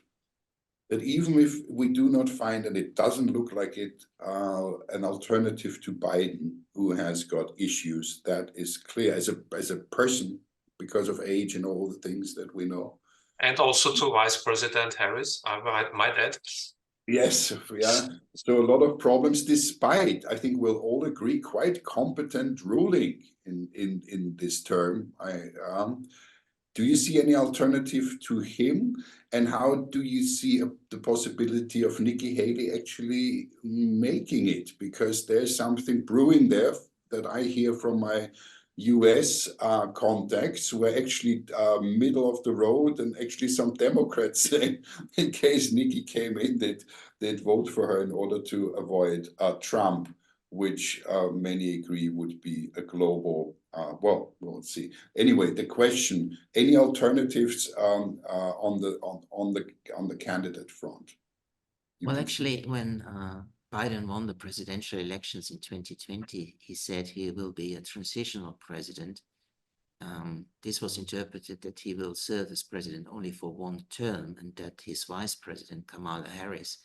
that even if we do not find, and it doesn't look like it, an alternative to Biden, who has got issues, that is clear as a person because of age and all the things that we know. And also to Vice President Harris, I might add. Yes, yeah. So a lot of problems, despite, I think we'll all agree, quite competent ruling in this term. Do you see any alternative to him? And how do you see the possibility of Nikki Haley actually making it? Because there's something brewing there that I hear from my US contacts, where actually middle of the road, and actually some Democrats say, in case Nikki came in, they'd vote for her in order to avoid Trump, which many agree would be a global, well, we'll see. Anyway, the question, any alternatives on the candidate front? Well, actually, when Biden won the presidential elections in 2020, he said he will be a transitional president. This was interpreted that he will serve as president only for one term, and that his vice president, Kamala Harris,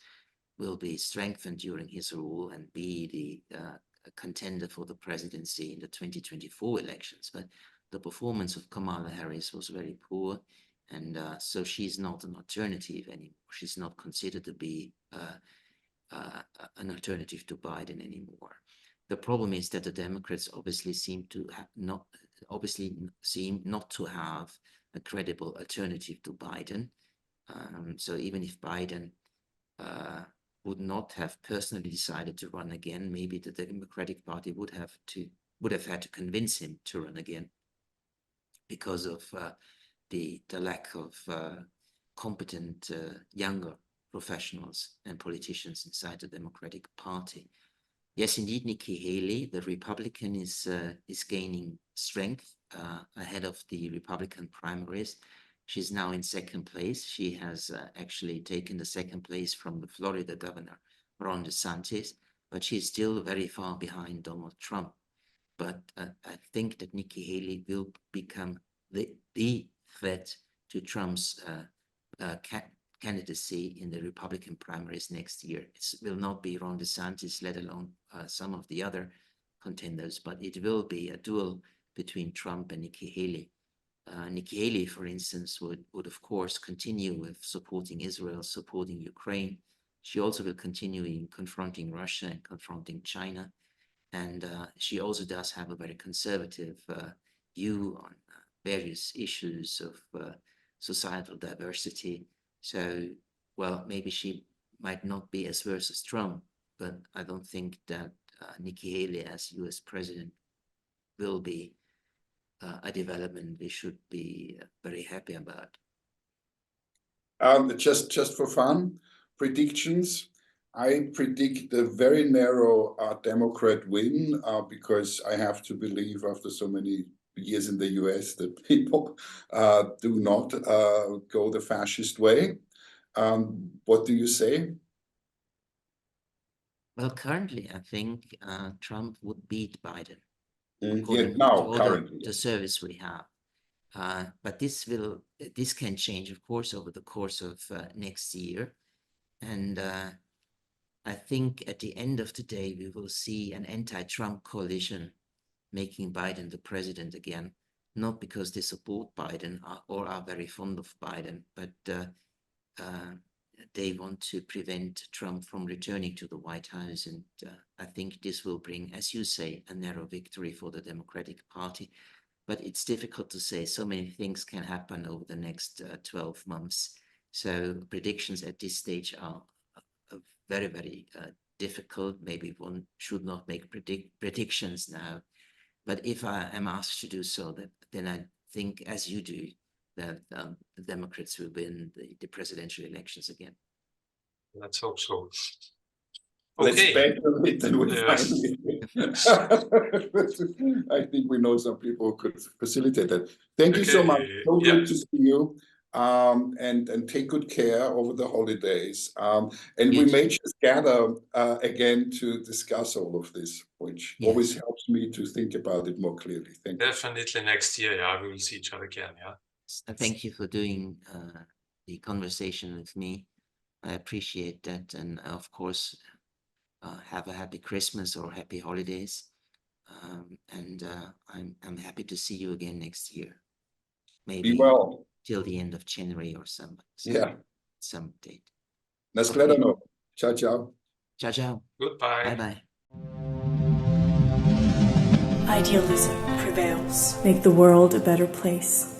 will be strengthened during his rule and be the contender for the presidency in the 2024 elections. But the performance of Kamala Harris was very poor, and so she's not an alternative anymore. She's not considered to be an alternative to Biden anymore. The problem is that the Democrats obviously seem not to have a credible alternative to Biden. So even if Biden would not have personally decided to run again, maybe the Democratic Party would have had to convince him to run again, because of the lack of competent younger professionals and politicians inside the Democratic Party. Yes, indeed, Nikki Haley, the Republican, is gaining strength ahead of the Republican primaries. She's now in second place. She has actually taken the second place from the Florida governor, Ron DeSantis, but she's still very far behind Donald Trump. But I think that Nikki Haley will become the threat to Trump's candidacy in the Republican primaries next year. It will not be Ron DeSantis, let alone some of the other contenders, but it will be a duel between Trump and Nikki Haley. Nikki Haley, for instance, would of course continue with supporting Israel, supporting Ukraine. She also will continue in confronting Russia and confronting China. And she also does have a very conservative view on various issues of societal diversity. So, well, maybe she might not be as worse as Trump, but I don't think that Nikki Haley as US president will be a development we should be very happy about. Just for fun, predictions. I predict a very narrow Democrat win because I have to believe after so many years in the US that people do not go the fascist way. What do you say? Well, currently, I think Trump would beat Biden, Yeah, according now, to all currently. the service we have. But this can change, of course, over the course of next year. And I think at the end of the day, we will see an anti-Trump coalition making Biden the president again, not because they support Biden or are very fond of Biden, but they want to prevent Trump from returning to the White House. And I think this will bring, as you say, a narrow victory for the Democratic Party. But it's difficult to say. So many things can happen over the next 12 months. So predictions at this stage are very, very difficult. Maybe one should not make predictions now. But if I am asked to do so, then I think, as you do, that the Democrats will win the presidential elections again. Let's hope so. Let's Okay. bet on it and we'll Yes. find it. I think we know some people who could facilitate that. Thank you so much. Okay, So yeah. good to see you. And take good care over the holidays. And we Yes. may just gather again to discuss all of this, which Yes. always helps me to think about it more clearly. Thank you. Definitely next year, yeah, we will see each other again, yeah. Thank you for doing the conversation with me. I appreciate that. And of course, have a happy Christmas or happy holidays. And I'm happy to see you again next year. Maybe Be well. till the end of January or some date. Naschledanou. Ciao, ciao. Ciao, ciao. Goodbye. Bye-bye. Idealism prevails. Make the world a better place.